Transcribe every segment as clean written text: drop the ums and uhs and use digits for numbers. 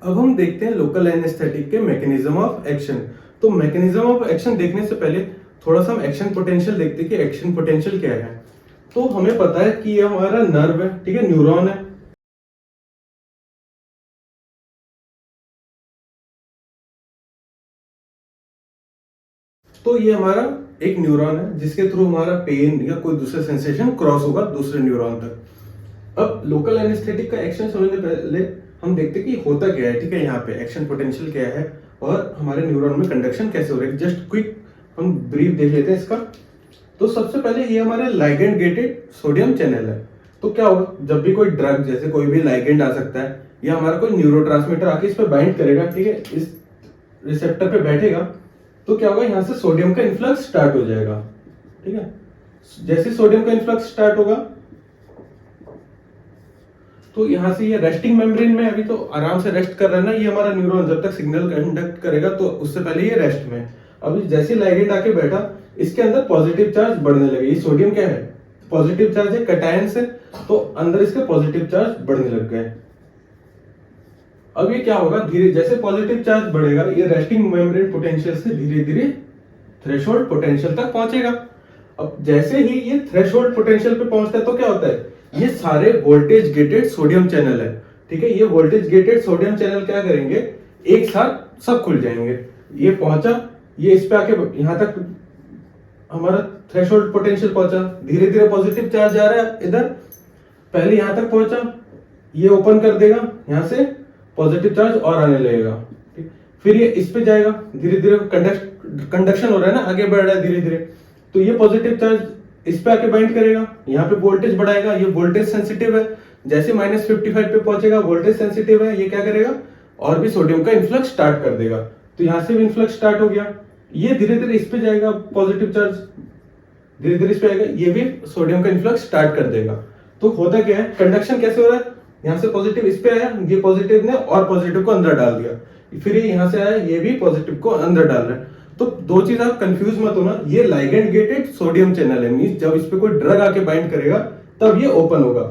अब हम देखते हैं लोकल एनेस्थेटिक के मैकेनिज्म ऑफ एक्शन। तो मैकेनिज्म ऑफ एक्शन देखने से पहले थोड़ा सा हम एक्शन पोटेंशियल देखते हैं कि एक्शन पोटेंशियल क्या है। तो हमें पता है कि ये हमारा नर्व है, ठीक है, न्यूरॉन है। तो ये हमारा एक न्यूरॉन है जिसके थ्रू हमारा पेन या कोई दूसरा सेंसेशन क्रॉस होगा दूसरे न्यूरॉन तक। अब लोकल एनेस्थेटिक का एक्शन समझने पहले हम देखते हैं कि होता क्या है, ठीक है, यहाँ पे एक्शन पोटेंशियल क्या है और हमारे न्यूरॉन में कंडक्शन कैसे हो रही है। जस्ट क्विक हम ब्रीफ देख लेते हैं इसका। तो सबसे पहले ये हमारे लाइगेंड गेटेड सोडियम चैनल है। तो क्या होगा, जब भी कोई ड्रग जैसे कोई भी लाइगेंड आ सकता है या हमारा कोई न्यूरोट्रांसमीटर आके इस पे बाइंड करेगा, ठीक है, इस रिसेप्टर पे बैठेगा, तो क्या होगा, यहाँ से सोडियम का इन्फ्लक्स स्टार्ट हो जाएगा। ठीक है, जैसे सोडियम का इन्फ्लक्स स्टार्ट होगा तो यहाँ से ये रेस्टिंग मेम्ब्रेन में अभी तो आराम से रेस्ट कर रहा है ना ये हमारा न्यूरॉन, जब तक सिग्नल कंडक्ट करेगा तो उससे पहले ये रेस्ट में। अभी जैसे लाइगेंड आके बैठा, इसके अंदर पॉजिटिव चार्ज बढ़ने लगे। ये सोडियम क्या है, पॉजिटिव चार्ज है, कैटायन से, तो अंदर इसके पॉजिटिव चार्ज बढ़ने लग गए। अब ये क्या होगा, धीरे जैसे पॉजिटिव चार्ज बढ़ेगा ये रेस्टिंग मेम्ब्रेन पोटेंशियल से धीरे धीरे थ्रेशोल्ड पोटेंशियल तक पहुंचेगा। अब जैसे ही ये थ्रेशोल्ड पोटेंशियल पे पहुंचता है तो क्या होता है, ये सारे वोल्टेज गेटेड सोडियम चैनल है, ठीक है, ये वोल्टेज गेटेड सोडियम चैनल क्या करेंगे, एक साथ सब खुल जाएंगे। ये पहुंचा, ये इस पे आके यहां तक हमारा थ्रेशोल्ड पोटेंशियल पहुंचा, धीरे धीरे पॉजिटिव चार्ज आ रहा है इधर, पहले यहां तक पहुंचा, ये ओपन कर देगा, यहां से पॉजिटिव चार्ज और आने लगेगा। ठीक, फिर ये इस पे जाएगा, धीरे धीरे कंडक्शन हो रहा है ना, आगे बढ़ रहा है धीरे धीरे, तो ये पॉजिटिव चार्ज इस पे आके बाइंड करेगा, यहाँ पे वोल्टेज बढ़ाएगा, ये वोल्टेज सेंसिटिव है, जैसे -55 पे पहुंचेगा, वोल्टेज सेंसिटिव है, ये क्या करेगा और भी सोडियम का इन्फ्लक्स स्टार्ट कर देगा। तो यहाँ से भी इन्फ्लक्स स्टार्ट हो गया, ये धीरे धीरे इस पे जाएगा, पॉजिटिव चार्ज धीरे धीरे इस पे आएगा, ये भी सोडियम का इन्फ्लक्स स्टार्ट कर देगा। तो होता क्या है, कंडक्शन कैसे हो रहा है, यहाँ से पॉजिटिव इस पे आया, ये पॉजिटिव ने और पॉजिटिव को अंदर डाल दिया, फिर ये यहाँ से आया, ये भी पॉजिटिव को अंदर डाल रहा है। तो दो चीज आप कंफ्यूज मत होना, ये लाइगेंड गेटेड सोडियम चैनल है, मींस जब इस पे कोई ड्रग आके बाइंड करेगा तब ये ओपन होगा।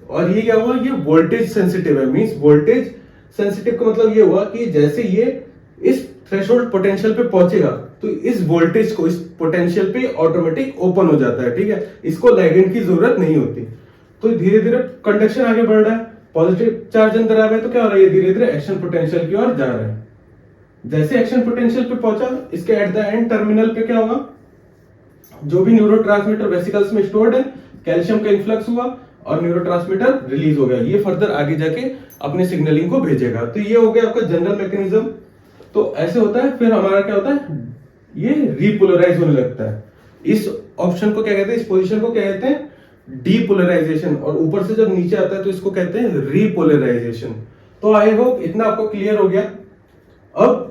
और ये क्या हुआ, ये वोल्टेज सेंसिटिव है, मींस वोल्टेज सेंसिटिव का मतलब ये हुआ कि जैसे ये इस थ्रेशोल्ड पोटेंशियल पे पहुंचेगा तो इस वोल्टेज को, इस पोटेंशियल पे ऑटोमेटिक ओपन हो जाता है। ठीक है, इसको लाइगेंड की जरूरत नहीं होती। तो धीरे धीरे कंडक्शन आगे बढ़ रहा है, पॉजिटिव चार्ज अंदर आ रहा है, तो क्या हो रहा है, ये धीरे धीरे एक्शन पोटेंशियल की ओर जा रहा है। जैसे एक्शन पोटेंशियल पे पहुंचा, इसके एट द एंड टर्मिनल पे क्या होगा, जो भी न्यूरोट्रांसमीटर वेसिकल्स में स्टोर्ड है, कैल्शियम का इन्फ्लक्स हुआ और न्यूरोट्रांसमीटर रिलीज हो गया, ये फर्दर आगे जाके अपने सिग्नलिंग को भेजेगा। तो ये हो गया आपका जनरल मैकेनिज्म। तो ऐसे होता है, फिर हमारा क्या होता है, ये रीपोलराइज होने लगता है। इस ऑप्शन को क्या कहते हैं, इस पोजीशन को क्या कहते हैं, डीपोलराइजेशन, और ऊपर से जब नीचे आता है तो इसको कहते हैं रीपोलराइजेशन। तो आई होप इतना आपको क्लियर हो गया। अब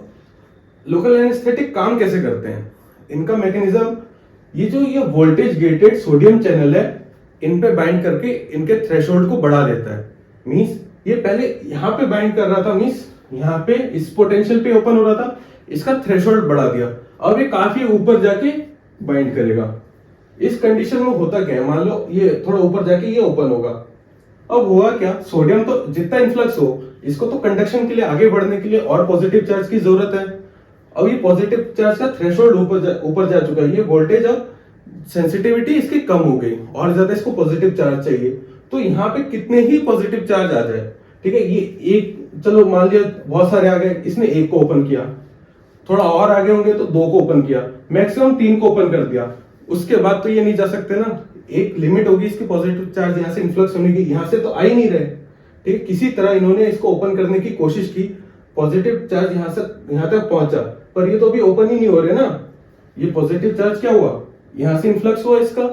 लोकल एनेस्थेटिक काम कैसे करते हैं, इनका मैकेनिज्म, ये वोल्टेज गेटेड सोडियम चैनल है, इन पे बाइंड करके इनके थ्रेशोल्ड को बढ़ा देता है। मींस ये पहले यहां पे बाइंड कर रहा था, मींस यहाँ पे इस पोटेंशियल पे ओपन हो रहा था, इसका थ्रेशोल्ड बढ़ा दिया, अब ये काफी ऊपर जाके बाइंड करेगा। इस कंडीशन में होता क्या है, मान लो ये थोड़ा ऊपर जाके ये ओपन होगा, अब हुआ क्या, सोडियम तो जितना इन्फ्लक्स हो, इसको तो कंडक्शन के लिए, आगे बढ़ने के लिए और पॉजिटिव चार्ज की जरूरत है। अब ये पॉजिटिव चार्ज का थ्रेशोल्ड ऊपर जा चुका है, ये वोल्टेज अब सेंसिटिविटी इसकी कम हो गई, और ज्यादा इसको पॉजिटिव चार्ज चाहिए। तो यहाँ पे कितने ही पॉजिटिव चार्ज आ जाए, ठीक है, ये एक, चलो मान लिया बहुत सारे आ गए, इसने एक को ओपन किया, थोड़ा और आगे होंगे तो दो को ओपन किया, मैक्सिमम तीन को ओपन कर दिया, उसके बाद तो ये नहीं जा सकते ना, एक लिमिट होगी इसकी पॉजिटिव चार्ज यहाँ से इन्फ्लक्स होने की, यहाँ से तो आ ही नहीं रहे। ठीक है, किसी तरह इन्होंने इसको ओपन करने की कोशिश की, पॉजिटिव चार्ज यहाँ से यहाँ तक पहुंचा, पर ये तो अभी ओपन ही नहीं हो रहे ना। ये पॉजिटिव चार्ज क्या हुआ, यहाँ से इन्फ्लक्स हुआ इसका,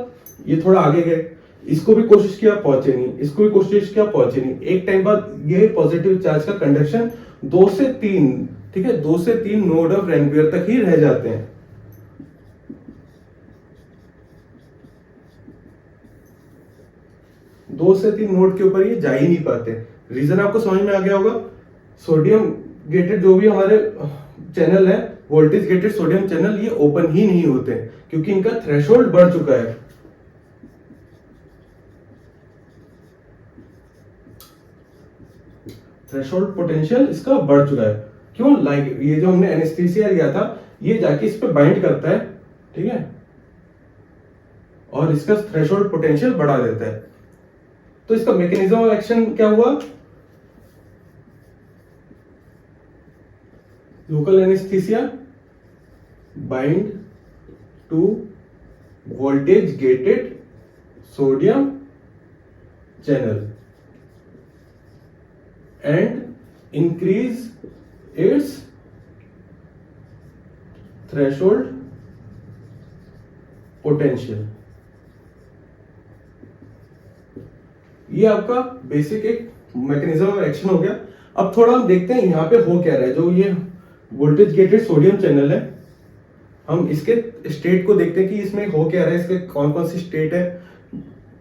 ये थोड़ा आगे गए, इसको भी कोशिश किया पहुंचे नहीं, इसको भी कोशिश किया पहुंचे नहीं, एक टाइम बाद ये पॉजिटिव चार्ज का कंडक्शन 2 से 3, ठीक है, 2 से 3 नोड ऑफ रैनवियर तक ही रह जाते हैं। 2 से 3 नोड के ऊपर ये जा ही नहीं पाते। रीजन आपको समझ में आ गया होगा, सोडियम गेटेड जो भी हमारे चैनल है, वोल्टेज गेटेड सोडियम चैनल, ये ओपन ही नहीं होते क्योंकि इनका थ्रेशोल्ड बढ़ चुका है। थ्रेशोल्ड पोटेंशियल इसका बढ़ चुका है। क्यों? लाइक ये जो हमने एनेस्थीसिया लिया था ये जाके इस पे बाइंड करता है, ठीक है, और इसका थ्रेशोल्ड पोटेंशियल बढ़ा देता है। तो इसका मैकेनिज्म ऑफ एक्शन क्या हुआ? Local anaesthesia bind to voltage gated sodium channel and increase its threshold potential। ये आपका बेसिक एक मैकेनिज्म ऑफ एक्शन हो गया। अब थोड़ा हम देखते हैं यहाँ पे हो क्या रहा है। जो ये वोल्टेज गेटेड सोडियम चैनल है, हम इसके स्टेट को देखते हैं कि इसमें हो क्या रहा है, इसके कौन कौन सी स्टेट है।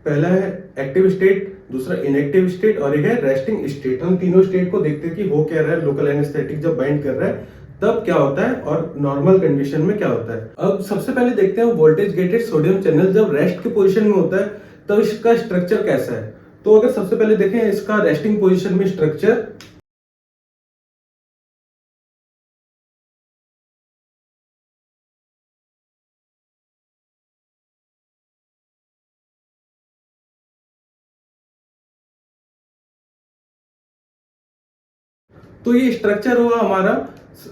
पहला है एक्टिव स्टेट, दूसरा इनएक्टिव स्टेट और एक है रेस्टिंग स्टेट। हम तीनों स्टेट को देखते हैं कि हो क्या रहा है। लोकल एनेस्थेटिक जब बाइंड कर रहा है तब क्या होता है और नॉर्मल कंडीशन में क्या होता है। अब सबसे पहले देखते हैं वोल्टेज गेटेड सोडियम चैनल जब रेस्ट की पोजीशन में होता है तब इसका स्ट्रक्चर कैसा है। तो अगर सबसे पहले देखें इसका रेस्टिंग पोजीशन में स्ट्रक्चर, तो ये स्ट्रक्चर हुआ हमारा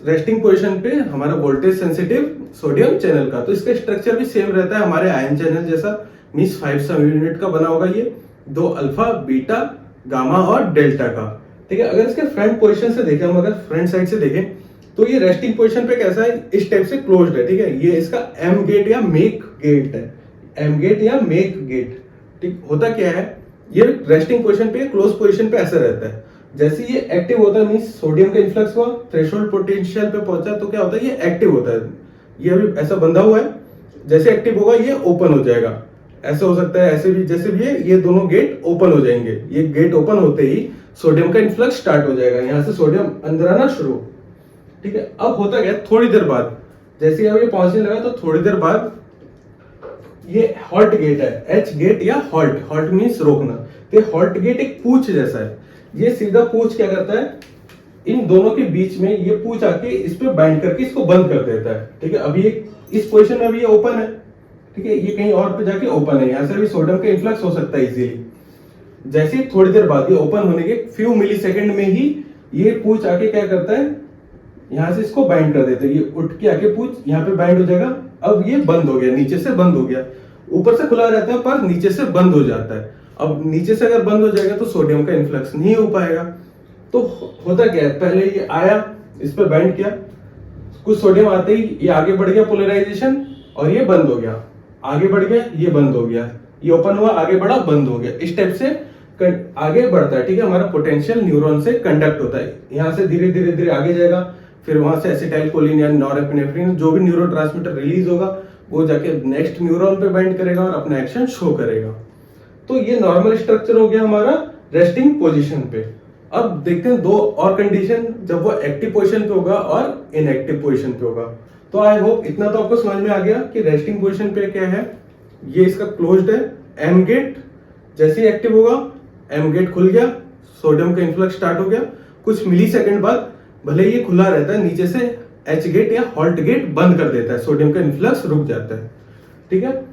रेस्टिंग पोजीशन पे हमारा वोल्टेज सेंसिटिव सोडियम चैनल का। तो इसका स्ट्रक्चर भी सेम रहता है हमारे आयन चैनल जैसा, मींस 5 सब यूनिट का बना होगा ये, 2 अल्फा बीटा गामा और डेल्टा का, ठीक है। अगर इसके फ्रंट पोजीशन से देखें, हम अगर फ्रंट साइड से देखें तो ये रेस्टिंग पोजीशन पे कैसा है, इस टाइप से क्लोज्ड है, ठीक है। ये इसका एम गेट या मेक गेट है, एम गेट या मेक गेट, ठीक। होता क्या है, ये रेस्टिंग पोजीशन पे क्लोज पोजीशन पे ऐसा रहता है। जैसे ये एक्टिव होता है, मींस सोडियम का इन्फ्लक्स हुआ, थ्रेशोल्ड पोटेंशियल पे पहुंचा, तो क्या होता है, ये एक्टिव होता है। ये अभी ऐसा बंधा हुआ है, जैसे एक्टिव होगा ये ओपन हो जाएगा। ऐसा हो सकता है, ऐसे भी, जैसे भी ये दोनों गेट ओपन हो जाएंगे। ये गेट ओपन होते ही सोडियम का इन्फ्लक्स स्टार्ट हो जाएगा, यहाँ से सोडियम अंदर आना शुरू, ठीक है। अब होता क्या, थोड़ी देर बाद जैसे अब ये पहुंचने लगा तो थोड़ी देर बाद ये हॉल्ट गेट है, एच गेट या हॉल्ट, हॉल्ट मीन्स रोकना। तो हॉल्ट गेट एक पूछ जैसा है, ये सीधा पूछ क्या करता है, इन दोनों के बीच में ये पूछ आके इस पे बाइंड करके इसको बंद कर देता है, ठीक है। अभी ये इस पोजीशन में अभी ये ओपन है, ठीक है, ये कहीं और पे जाके ओपन है, यहाँ से भी सोडियम का इन्फ्लक्स हो सकता है इजीली। जैसे ही थोड़ी देर बाद ये ओपन होने के फ्यू मिली सेकेंड में ही ये पूछ आके क्या करता है, यहाँ से इसको बाइंड कर देते हैं। ये उठ के आके पूछ यहाँ पे बाइंड हो जाएगा। अब ये बंद हो गया, नीचे से बंद हो गया, ऊपर से खुला रहता है पर नीचे से बंद हो जाता है। अब नीचे से अगर बंद हो जाएगा तो सोडियम का इन्फ्लक्स नहीं हो पाएगा। तो होता क्या है, पहले ये आया, इस पर बाइंड किया, कुछ सोडियम आते ही ये आगे बढ़ गया पोलराइजेशन और ये बंद हो गया, आगे बढ़ गया, ये बंद हो गया, ये ओपन हुआ, आगे बढ़ा, बंद हो गया। इस टाइप से आगे बढ़ता है, ठीक है। हमारा पोटेंशियल न्यूरॉन से कंडक्ट होता है, यहाँ से धीरे धीरे धीरे आगे जाएगा, फिर वहां से एसिटाइलकोलिन या नॉरएपिनेफ्रिन जो भी न्यूरोट्रांसमीटर रिलीज होगा वो जाके नेक्स्ट न्यूरॉन पे बाइंड करेगा और अपना एक्शन शो करेगा। तो ये नॉर्मल स्ट्रक्चर हो गया हमारा रेस्टिंग पोजीशन पे। अब देखते हैं दो और कंडीशन, जब वो एक्टिव पोजीशन पे होगा और इनएक्टिव पोजीशन पे होगा। तो आई होप इतना तो आपको समझ में आ गया कि रेस्टिंग पोजीशन पे क्या है, ये इसका क्लोज्ड है, एम गेट, जैसे ही एक्टिव होगा एम गेट खुल गया, सोडियम का इन्फ्लक्स स्टार्ट हो गया, कुछ मिली सेकेंड बाद भले ये खुला रहता है, नीचे से एच गेट या हॉल्ट गेट बंद कर देता है, सोडियम का इन्फ्लक्स रुक जाता है, ठीक है।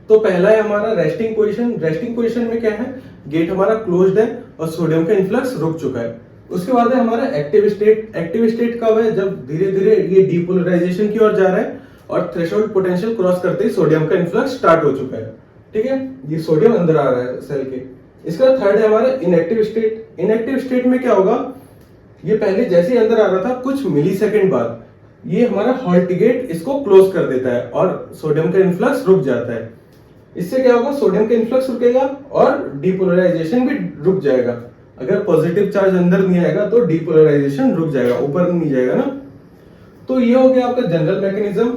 तो पहला है हमारा रेस्टिंग पोजीशन। रेस्टिंग पोजीशन में क्या है, गेट हमारा क्लोज्ड है और सोडियम का इन्फ्लक्स रुक चुका है। उसके बाद है हमारा एक्टिव स्टेट। एक्टिव स्टेट कब है, जब धीरे धीरे ये डीपोलराइजेशन की ओर जा रहा है और थ्रेशोल्ड पोटेंशियल क्रॉस करते ही सोडियम का इन्फ्लक्स स्टार्ट हो चुका है, ठीक है। ये सोडियम अंदर आ रहा है सेल के। इसका थर्ड है हमारा इनएक्टिव स्टेट। इनएक्टिव स्टेट में क्या होगा, ये पहले जैसे ही अंदर आ रहा था कुछ मिली सेकेंड बाद ये हमारा हॉल्ट गेट इसको क्लोज कर देता है और सोडियम का इन्फ्लक्स रुक जाता है। इससे क्या होगा, सोडियम का इन्फ्लक्स रुकेगा और डीपोलराइजेशन भी रुक जाएगा। अगर पॉजिटिव चार्ज अंदर नहीं आएगा तो डीपोलराइजेशन रुक जाएगा, ऊपर नहीं जाएगा ना। तो ये हो गया आपका जनरल मैकेनिज्म।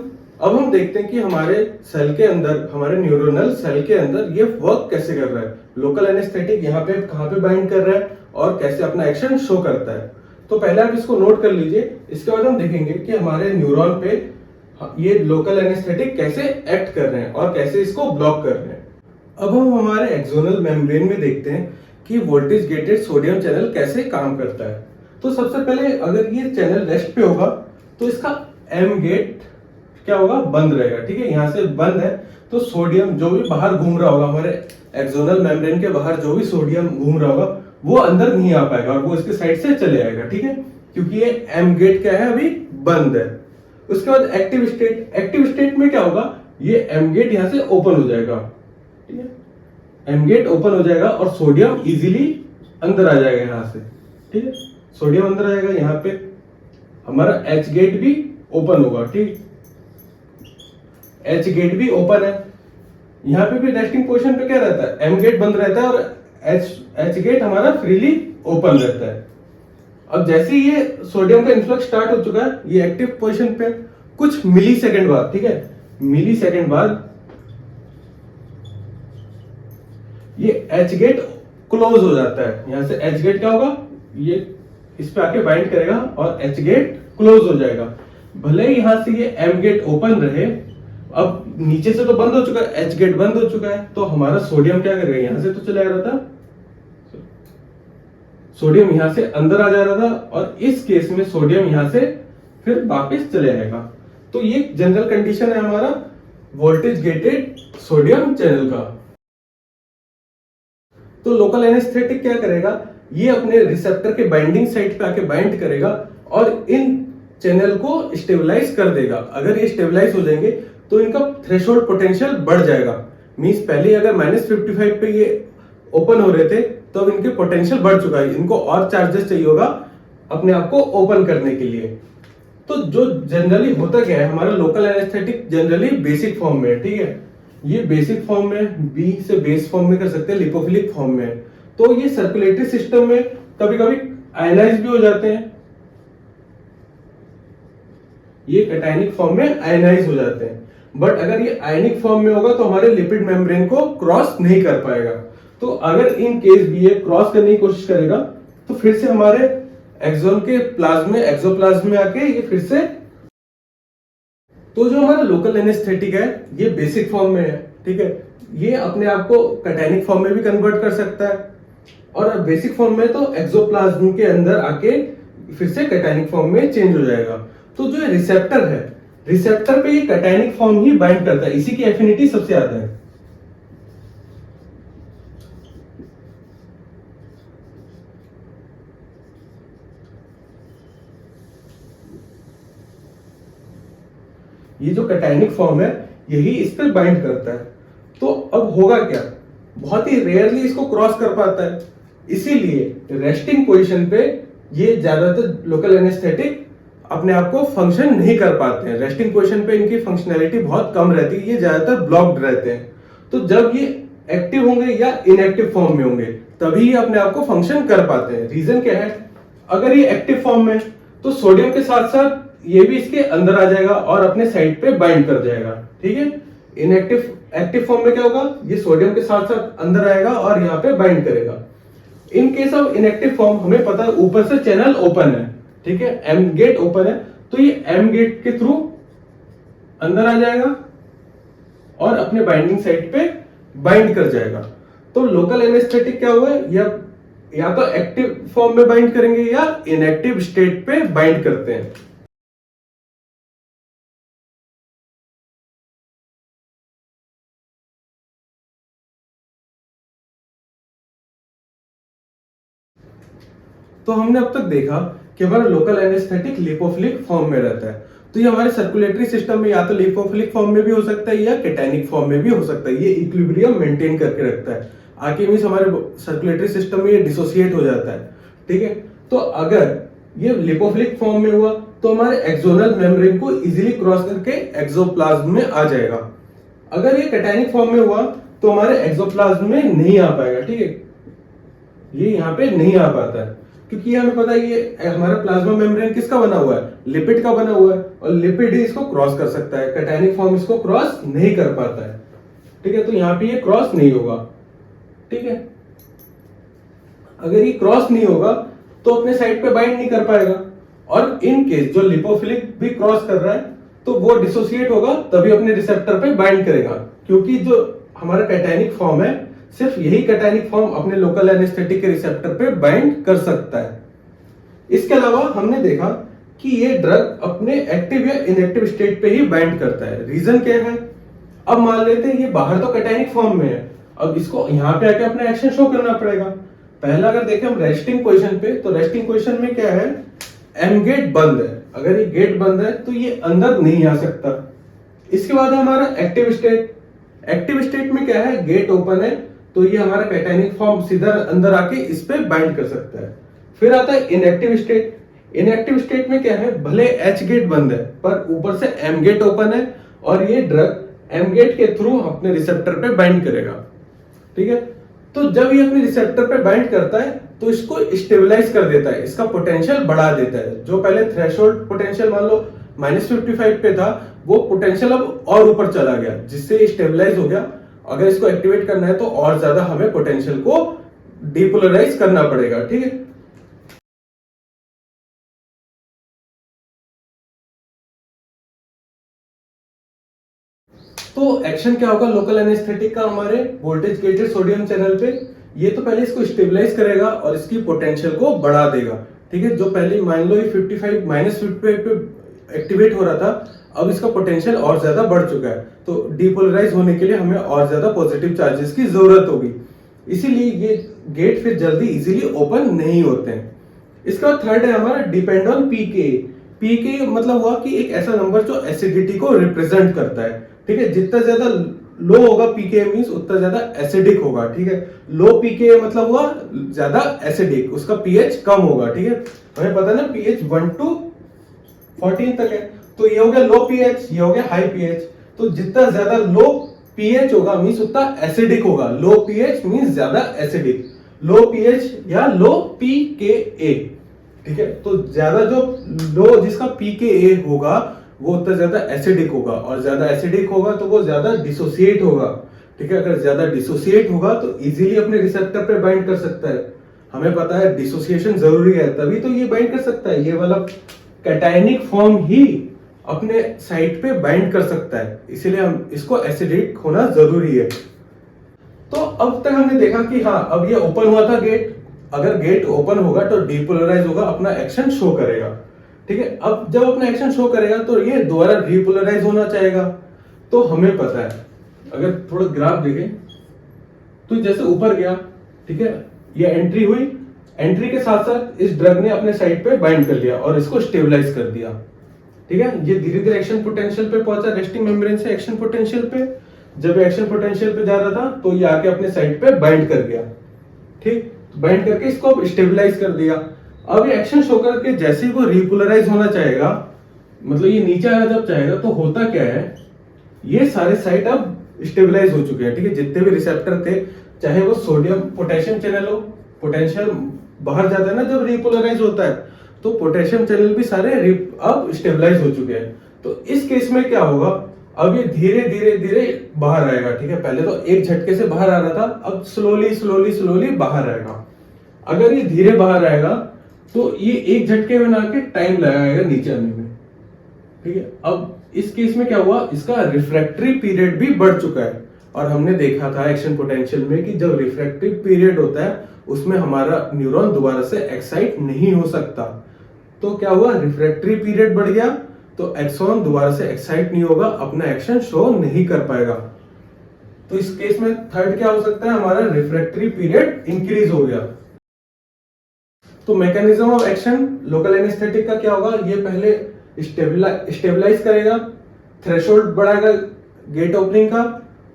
अब हम देखते हैं कि हमारे सेल के अंदर, हमारे न्यूरोनल सेल के अंदर ये वर्क कैसे कर रहा है। लोकल एनेस्थेटिक यहाँ पे कहाँ पे बाइंड कर रहा है और कैसे अपना एक्शन शो करता है। तो पहले आप इसको नोट कर लीजिए, इसके बाद हम देखेंगे कि हमारे न्यूरॉन पे ये लोकल एनेस्थेटिक कैसे एक्ट कर रहे हैं और कैसे इसको ब्लॉक कर रहे हैं। अब हम हमारे एक्सोनल मेम्ब्रेन में देखते हैं कि वोल्टेज गेटेड सोडियम चैनल कैसे काम करता है। तो सबसे पहले अगर ये चैनल रेस्ट पे होगा तो इसका एम गेट क्या होगा, बंद रहेगा। ठीक है, यहाँ से बंद है तो सोडियम जो भी बाहर घूम रहा होगा, हमारे एक्सोनल मेम्ब्रेन के बाहर जो भी सोडियम घूम रहा होगा वो अंदर नहीं आ पाएगा और वो इसके साइड से चले आएगा। ठीक है, क्योंकि ये एम गेट क्या है, अभी बंद है। उसके बाद एक्टिव स्टेट में क्या होगा, ये एम गेट यहाँ से ओपन हो जाएगा। ठीक है, एम गेट ओपन हो जाएगा और सोडियम इजीली अंदर आ जाएगा यहाँ से। ठीक है, सोडियम अंदर आएगा, यहाँ पे हमारा एच गेट भी ओपन होगा। ठीक, एच गेट भी ओपन है। यहाँ पे भी रेस्टिंग पोजीशन पे क्या रहता है, एम गेट बंद रहता है और एच गेट हमारा फ्रीली ओपन रहता है। अब जैसे ही ये सोडियम का इन्फ्लक्स स्टार्ट हो चुका है, ये एक्टिव पोजीशन पे कुछ मिली सेकेंड बाद, ठीक है, मिली सेकेंड बाद ये एच गेट क्लोज हो जाता है। यहां से एच गेट क्या होगा, ये इस पे आके बाइंड करेगा और एच गेट क्लोज हो जाएगा। भले ही यहां से ये एम गेट ओपन रहे, अब नीचे से तो बंद हो चुका है, एच गेट बंद हो चुका है, तो हमारा सोडियम क्या करेगा, यहां से तो चला आ रहा था, सोडियम यहां से अंदर आ जा रहा था और इस केस में सोडियम यहां से फिर वापस चले आएगा। तो ये जनरल कंडीशन है हमारा वोल्टेज गेटेड सोडियम चैनल का। तो लोकल एनेस्थेटिक क्या करेगा, ये अपने रिसेप्टर के बाइंडिंग साइट पे आके बाइंड करेगा और इन चैनल को स्टेबलाइज कर देगा। अगर ये स्टेबलाइज हो जाएंगे तो इनका थ्रेशोल्ड पोटेंशियल बढ़ जाएगा। मींस पहले अगर -55 पे ये ओपन हो रहे थे तो अब इनके पोटेंशियल बढ़ चुका है, इनको और चार्जेस चाहिए होगा अपने आप को ओपन करने के लिए। तो जो जनरली होता क्या है, हमारा local anaesthetic generally basic form में है। ठीक है, ये बेसिक फॉर्म में, बी से बेस फॉर्म में कर सकते हैं, लिपोफिलिक फॉर्म में है। तो ये सर्कुलेटरी सिस्टम में कभी कभी आयनाइज भी हो जाते हैं, ये कैटायनिक फॉर्म में आयनाइज हो जाते हैं। बट अगर ये आयनिक फॉर्म में होगा तो हमारे लिपिड मेम्ब्रेन को क्रॉस नहीं कर पाएगा। तो अगर इन केस भी ये क्रॉस करने की कोशिश करेगा तो फिर से हमारे एक्सोन के प्लाज्मा एक्सोप्लाज्म में आके ये फिर से, तो जो हमारा लोकल एनेस्थेटिक है ये बेसिक फॉर्म में है। ठीक है, ये अपने आप को कैटायनिक फॉर्म में भी कन्वर्ट कर सकता है और बेसिक फॉर्म में तो एक्सोप्लाज्म के अंदर आके फिर से कैटायनिक फॉर्म में चेंज हो जाएगा। तो जो रिसेप्टर है, रिसेप्टर पे ये कैटायनिक फॉर्म ही बाइंड करता है, इसी की एफिनिटी सबसे ज्यादा है। ये जो कैटायनिक फॉर्म है यही इस पे बाइंड करता है। तो अब होगा क्या, बहुत ही रेयरली इसको क्रॉस कर पाता है, इसीलिए रेस्टिंग पोजीशन पे ये ज्यादातर लोकल एनेस्थेटिक अपने आप को फंक्शन नहीं कर पाते हैं। रेस्टिंग पोजीशन पे इनकी फंक्शनैलिटी बहुत कम रहती है, ये ज्यादातर ब्लॉक्ड रहते हैं। तो जब ये एक्टिव होंगे या इनएक्टिव फॉर्म में होंगे तभी ये अपने आप को फंक्शन कर पाते हैं। रीजन क्या है, अगर ये एक्टिव फॉर्म में तो सोडियम के साथ साथ ये भी इसके अंदर आ जाएगा और अपने साइड पे बाइंड कर जाएगा। ठीक है, एक्टिव फॉर्म में क्या होगा, ये सोडियम के साथ साथ अंदर आएगा और यहाँ पे बाइंड करेगा। In case of inactive form हमें पता है ऊपर से चैनल ओपन है, ठीक है, एम गेट ओपन है, तो ये एम गेट के थ्रू अंदर आ जाएगा और अपने बाइंडिंग साइट पे बाइंड कर जाएगा। तो लोकल एनेस्थेटिक क्या हुआ, या तो एक्टिव फॉर्म में बाइंड करेंगे या इनएक्टिव स्टेट पे बाइंड करते हैं। तो हमने अब तक देखा कि हमारा लोकल एनेस्थेटिक लिपोफिलिक फॉर्म में रहता है। तो ये हमारे सर्कुलेटरी सिस्टम में या तो लिपोफिलिक फॉर्म में भी हो सकता है या कैटायनिक फॉर्म में भी हो सकता है। ये इक्विलिब्रियम मेंटेन करके रखता है। आगे मींस हमारे सर्कुलेटरी सिस्टम में ये डिसोसिएट हो जाता है। ठीक है, तो अगर ये लिपोफिलिक फॉर्म में हुआ तो हमारे एक्सोनल मेम्ब्रेन को इजीली क्रॉस करके एक्सोप्लाज्म में आ जाएगा। अगर ये कैटायनिक फॉर्म में हुआ तो हमारे एक्सोप्लाज्म में नहीं आ पाएगा। ठीक है, ये यहाँ पे नहीं आ पाता है क्योंकि हमें पता है ये हमारा प्लाज्मा मेम्ब्रेन किसका बना हुआ है, लिपिड का बना हुआ है और लिपिड ही इसको क्रॉस कर सकता है, कैटायनिक फॉर्म इसको क्रॉस नहीं कर पाता है। ठीक है, तो यहाँ पे ये क्रॉस नहीं होगा। ठीक है। अगर ये क्रॉस नहीं होगा तो अपने साइड पे बाइंड नहीं कर पाएगा, और इन केस जो लिपोफिलिक भी क्रॉस कर रहा है तो वो डिसोसिएट होगा तभी अपने रिसेप्टर पे बाइंड करेगा, क्योंकि जो हमारा कैटायनिक फॉर्म है सिर्फ यही कैटायनिक फॉर्म अपने लोकल एनेस्थेटिक के रिसेप्टर पे बाइंड कर सकता है। इसके अलावा हमने देखा कि ये ड्रग अपने एक्टिव या इनएक्टिव स्टेट पे ही बाइंड करता है। रीजन क्या है? अब मान लेते हैं ये बाहर तो कैटायनिक फॉर्म में है, अब इसको यहाँ पे आके अपना एक्शन शो करना पड़ेगा। पहला अगर देखें हम रेस्टिंग पोजीशन पे, तो रेस्टिंग पोजीशन में क्या है, एम गेट बंद है। अगर ये गेट बंद है तो ये अंदर नहीं आ सकता। इसके बाद हमारा एक्टिव स्टेट। एक्टिव स्टेट में क्या है, गेट ओपन है तो ये हमारा कैटायनिक फॉर्म सीधा अंदर आके इस पे बाइंड कर सकता है। फिर आता है इनएक्टिव स्टेट। इनएक्टिव स्टेट में क्या है, भले एच गेट बंद है पर ऊपर से एम गेट ओपन है और ये ड्रग एम गेट के थ्रू अपने रिसेप्टर पे बाइंड करेगा। ठीक है, तो जब ये अपने रिसेप्टर पे बाइंड करता है तो इसको स्टेबलाइज कर देता है, इसका पोटेंशियल बढ़ा देता है। जो पहले थ्रेशोल्ड पोटेंशियल मान लो -55 पे था, वो पोटेंशियल अब और ऊपर चला गया, जिससे स्टेबलाइज हो गया। अगर इसको एक्टिवेट करना है तो और ज्यादा हमें पोटेंशियल को डिपोलराइज करना पड़ेगा। ठीक है, तो एक्शन क्या होगा लोकल एनेस्थेटिक का हमारे वोल्टेज गेटेड सोडियम चैनल पे, ये तो पहले इसको स्टेबलाइज करेगा और इसकी पोटेंशियल को बढ़ा देगा। ठीक है, जो पहले मान लो ये 55 -55 पे एक्टिवेट हो रहा था, अब इसका पोटेंशियल और ज्यादा बढ़ चुका है, तो डिपोलराइज होने के लिए हमें और ज्यादा पॉजिटिव चार्जेस की जरूरत होगी, इसीलिए ये गेट फिर जल्दी इजीली ओपन नहीं होते हैं। इसका थर्ड है हमारा डिपेंड ऑन पीके। पीके मतलब हुआ कि एक ऐसा नंबर जो एसिडिटी को रिप्रेजेंट करता है। ठीक है, जितना ज्यादा लो होगा पीके मींस उतना ज्यादा एसिडिक होगा। ठीक है, लो पीके मतलब हुआ ज्यादा एसिडिक, उसका पीएच कम होगा। ठीक है, हमें पता है ना पीएच 1 to 14 तक है, तो ये हो गया लो पीएच, ये हो गया हाई पीएच। तो जितना ज्यादा लो पीएच होगा मींस उतना एसिडिक होगा। लो पीएच मींस ज्यादा एसिडिक, लो पीएच या लो पीकेए। ठीक है, तो ज्यादा जो लो जिसका पीकेए होगा वो उतना ज्यादा एसिडिक होगा, और ज्यादा एसिडिक होगा तो वो ज्यादा डिसोसिएट होगा। ठीक है, अगर ज्यादा डिसोसिएट होगा तो इजीली अपने रिसेप्टर पे बाइंड कर सकता है। हमें पता है डिसोसिएशन जरूरी है तभी तो ये बाइंड कर सकता है, ये वाला कैटायनिक फॉर्म ही अपने साइट पे बाइंड कर सकता है, इसीलिए हम इसको एसिडिक होना जरूरी है। तो अब तक हमने देखा कि हाँ अब ये ओपन हुआ था गेट, अगर गेट ओपन होगा तो डिपोलराइज होगा, अपना एक्शन शो करेगा। ठीक है, अब जब अपना एक्शन शो करेगा तो ये दोबारा रिपोलराइज होना चाहेगा। तो हमें पता है, अगर थोड़ा ग्राफ देखें तो जैसे ऊपर गया, ठीक है, ये एंट्री हुई, एंट्री के साथ साथ इस ड्रग ने अपने साइड पे बाइंड कर लिया और इसको स्टेबलाइज कर दिया। ठीक है, ये धीरे धीरे एक्शन पोटेंशियल पे पहुंचा, रेस्टिंग मेम्ब्रेन से एक्शन पोटेंशियल पे। जब एक्शन पोटेंशियल पे जा रहा था तो ये आके अपने साइड पे बाइंड कर गया। ठीक, बाइंड करके इसको स्टेबलाइज कर दिया। अब ये एक्शन शो करके जैसे ही वो रिपोलराइज होना चाहेगा, मतलब ये नीचे आना जब चाहेगा, तो होता क्या है, ये सारे साइट अब स्टेबलाइज हो चुके हैं। ठीक है, जितने भी रिसेप्टर थे, चाहे वो सोडियम पोटेशियम चैनल हो, पोटेंशियल बाहर जाता है ना जब रिपोलराइज होता है, तो पोटेशियम चैनल भी सारे अब स्टेबलाइज हो चुके हैं। तो इस केस में क्या होगा, अब ये धीरे धीरे धीरे बाहर आएगा। ठीक है, पहले तो एक झटके से बाहर आ रहा था, अब स्लोली स्लोली स्लोली बाहर आएगा। अगर ये धीरे बाहर आएगा तो ये एक झटके में ना के टाइम लगाएगा नीचे आने में। ठीक है, अब इस केस में क्या हुआ, इसका रिफ्रैक्टरी पीरियड भी बढ़ चुका है, और हमने देखा था एक्शन पोटेंशियल में कि जब रिफ्रैक्टरी पीरियड होता है उसमें हमारा न्यूरॉन दोबारा से एक्साइट नहीं हो सकता। तो क्या हुआ, रिफ्रैक्टरी पीरियड बढ़ गया तो एक्सॉन दोबारा से एक्साइट नहीं होगा, अपना एक्शन शो नहीं कर पाएगा। तो इस केस में थर्ड क्या हो सकता है, हमारा रिफ्रैक्टरी पीरियड इंक्रीज हो गया। तो mechanism of action local anaesthetic का क्या होगा, ये पहले स्टेबलाइज करेगा, थ्रेशोल्ड बढ़ाएगा गेट ओपनिंग का,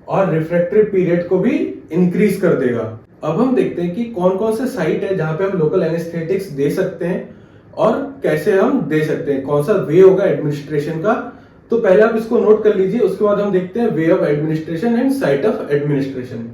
और रिफ्रैक्टरी पीरियड को भी इंक्रीज कर देगा। अब हम देखते हैं कि कौन कौन से साइट है जहां पे हम लोकल एनेस्थेटिक्स दे सकते हैं और कैसे हम दे सकते हैं, कौन सा वे होगा एडमिनिस्ट्रेशन का। तो पहले आप इसको नोट कर लीजिए, उसके बाद हम देखते हैं way of administration and site of administration.